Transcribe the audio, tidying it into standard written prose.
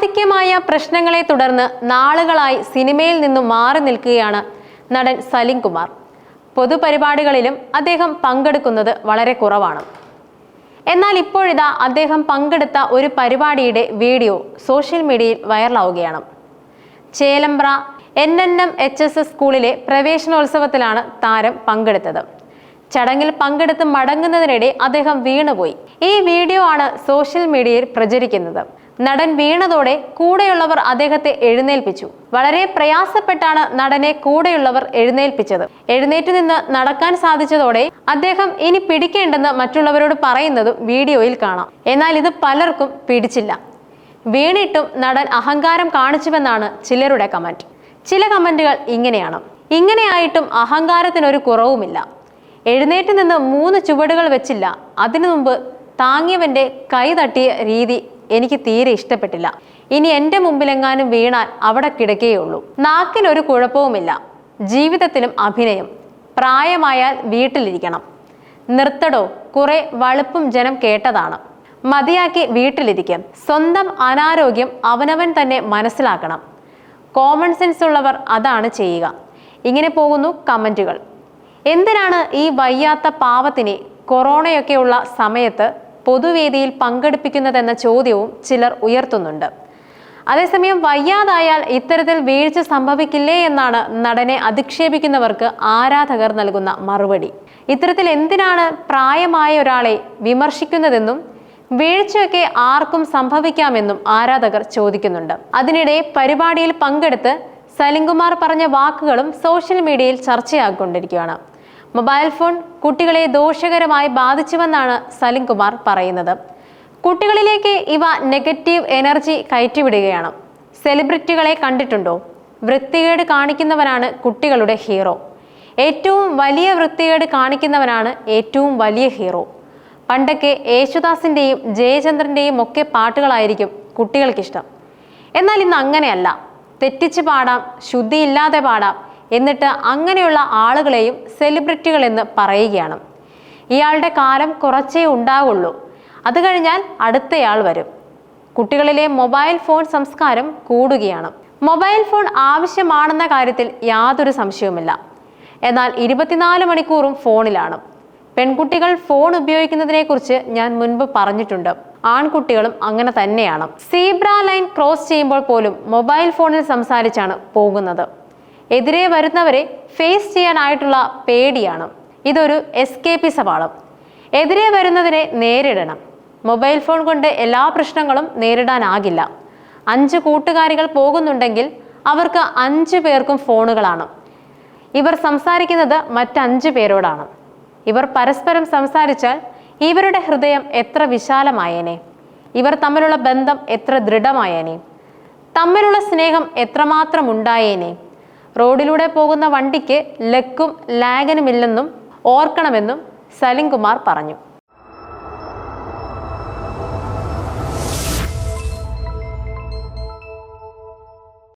ആധിക്യമായ പ്രശ്നങ്ങളെ തുടർന്ന് നാളുകളായി സിനിമയിൽ നിന്നും മാറി നിൽക്കുകയാണ് നടൻ സലിംകുമാർ. പൊതുപരിപാടികളിലും അദ്ദേഹം പങ്കെടുക്കുന്നത് വളരെ കുറവാണ്. എന്നാൽ ഇപ്പോഴിതാ അദ്ദേഹം പങ്കെടുത്ത ഒരു പരിപാടിയുടെ വീഡിയോ സോഷ്യൽ മീഡിയയിൽ വൈറലാവുകയാണ്. ചേലമ്പ്ര NNMHS സ്കൂളിലെ പ്രവേശനോത്സവത്തിലാണ് താരം പങ്കെടുത്തത്. ചടങ്ങിൽ പങ്കെടുത്ത് മടങ്ങുന്നതിനിടെ അദ്ദേഹം വീണുപോയി. ഈ വീഡിയോ ആണ് സോഷ്യൽ മീഡിയയിൽ പ്രചരിക്കുന്നത്. നടൻ വീണതോടെ കൂടെയുള്ളവർ അദ്ദേഹത്തെ എഴുന്നേൽപ്പിച്ചു. വളരെ പ്രയാസപ്പെട്ടാണ് നടനെ കൂടെയുള്ളവർ എഴുന്നേൽപ്പിച്ചത്. എഴുന്നേറ്റ് നിന്ന് നടക്കാൻ സാധിച്ചതോടെ അദ്ദേഹം ഇനി പിടിക്കേണ്ടെന്ന് മറ്റുള്ളവരോട് പറയുന്നതും വീഡിയോയിൽ കാണാം. എന്നാൽ ഇത് പലർക്കും പിടിച്ചില്ല. വീണിട്ടും നടൻ അഹങ്കാരം കാണിച്ചുവെന്നാണ് ചിലരുടെ കമന്റ്. ചില കമന്റുകൾ ഇങ്ങനെയാണ്: ഇങ്ങനെയായിട്ടും അഹങ്കാരത്തിനൊരു കുറവുമില്ല. എഴുന്നേറ്റ് നിന്ന് 3 ചുവടുകൾ വെച്ചില്ല. അതിനു മുമ്പ് താങ്ങിയവന്റെ കൈ തട്ടിയ രീതി എനിക്ക് തീരെ ഇഷ്ടപ്പെട്ടില്ല. ഇനി എൻ്റെ മുമ്പിലെങ്ങാനും വീണാൽ അവിടെ കിടക്കുകയുള്ളൂ. നാക്കിനൊരു കുഴപ്പവുമില്ല. ജീവിതത്തിലും അഭിനയം. പ്രായമായാൽ വീട്ടിലിരിക്കണം. നിർത്തടോ, കുറെ വളുപ്പും ജനം കേട്ടതാണ്. മതിയാക്കി വീട്ടിലിരിക്കും. സ്വന്തം അനാരോഗ്യം അവനവൻ തന്നെ മനസ്സിലാക്കണം. കോമൺ സെൻസ് ഉള്ളവർ അതാണ് ചെയ്യുക. ഇങ്ങനെ പോകുന്നു കമന്റുകൾ. എന്തിനാണ് ഈ വയ്യാത്ത പാവത്തിനെ കൊറോണയൊക്കെയുള്ള സമയത്ത് പൊതുവേദിയിൽ പങ്കെടുപ്പിക്കുന്നതെന്ന ചോദ്യവും ചിലർ ഉയർത്തുന്നുണ്ട്. അതേസമയം വയ്യാതായാൽ ഇത്തരത്തിൽ വീഴ്ച സംഭവിക്കില്ലേ എന്നാണ് നടനെ അധിക്ഷേപിക്കുന്നവർക്ക് ആരാധകർ നൽകുന്ന മറുപടി. ഇത്തരത്തിൽ എന്തിനാണ് പ്രായമായ ഒരാളെ വിമർശിക്കുന്നതെന്നും വീഴ്ചയൊക്കെ ആർക്കും സംഭവിക്കാമെന്നും ആരാധകർ ചോദിക്കുന്നുണ്ട്. അതിനിടെ പരിപാടിയിൽ പങ്കെടുത്ത് സലിംകുമാർ പറഞ്ഞ വാക്കുകളും സോഷ്യൽ മീഡിയയിൽ ചർച്ചയാകൊണ്ടിരിക്കുകയാണ്. മൊബൈൽ ഫോൺ കുട്ടികളെ ദോഷകരമായി ബാധിച്ചുവെന്നാണ് സലിംകുമാർ പറയുന്നത്. കുട്ടികളിലേക്ക് ഇവ നെഗറ്റീവ് എനർജി കയറ്റിവിടുകയാണ്. സെലിബ്രിറ്റികളെ കണ്ടിട്ടുണ്ടോ? വൃത്തികേട് കാണിക്കുന്നവനാണ് കുട്ടികളുടെ ഹീറോ. ഏറ്റവും വലിയ വൃത്തികേട് കാണിക്കുന്നവനാണ് ഏറ്റവും വലിയ ഹീറോ. പണ്ടൊക്കെ യേശുദാസിന്റെയും ജയചന്ദ്രന്റെയും ഒക്കെ പാട്ടുകളായിരിക്കും കുട്ടികൾക്കിഷ്ടം. എന്നാൽ ഇന്ന് അങ്ങനെയല്ല. തെറ്റിച്ച് പാടാം, ശുദ്ധിയില്ലാതെ പാടാം. എന്നിട്ട് അങ്ങനെയുള്ള ആളുകളെയും സെലിബ്രിറ്റികളെന്ന് പറയുകയാണ്. ഇയാളുടെ കാലം കുറച്ചേ ഉണ്ടാവുള്ളൂ. അത് കഴിഞ്ഞാൽ അടുത്തയാൾ വരും. കുട്ടികളിലെ മൊബൈൽ ഫോൺ സംസ്കാരം കൂടുകയാണ്. മൊബൈൽ ഫോൺ ആവശ്യമാണെന്ന കാര്യത്തിൽ യാതൊരു സംശയവുമില്ല. എന്നാൽ 24 മണിക്കൂറും ഫോണിലാണ്. പെൺകുട്ടികൾ ഫോൺ ഉപയോഗിക്കുന്നതിനെ കുറിച്ച് ഞാൻ മുൻപ് പറഞ്ഞിട്ടുണ്ട്. ആൺകുട്ടികളും അങ്ങനെ തന്നെയാണ്. സീബ്ര ലൈൻ ക്രോസ് ചെയ്യുമ്പോൾ പോലും മൊബൈൽ ഫോണിൽ സംസാരിച്ചാണ് പോകുന്നത്. എതിരെ വരുന്നവരെ ഫേസ് ചെയ്യാനായിട്ടുള്ള പേടിയാണ്. ഇതൊരു എസ്കേപ്പിസമാണ്. എതിരെ വരുന്നതിനെ നേരിടണം. മൊബൈൽ ഫോൺ കൊണ്ട് എല്ലാ പ്രശ്നങ്ങളും നേരിടാനാകില്ല. 5 കൂട്ടുകാരികൾ പോകുന്നുണ്ടെങ്കിൽ അവർക്ക് 5 പേർക്കും ഫോണുകളാണ്. ഇവർ സംസാരിക്കുന്നത് മറ്റ് 5 പേരോടാണ്. ഇവർ പരസ്പരം സംസാരിച്ചാൽ ഇവരുടെ ഹൃദയം എത്ര വിശാലമായേനെ. ഇവർ തമ്മിലുള്ള ബന്ധം എത്ര ദൃഢമായേനെ. തമ്മിലുള്ള സ്നേഹം എത്രമാത്രം ഉണ്ടായേനെ. റോഡിലൂടെ പോകുന്ന വണ്ടിക്ക് ലക്കും ലാഗനുമില്ലെന്നും ഓർക്കണമെന്നും സലിംകുമാർ പറഞ്ഞു.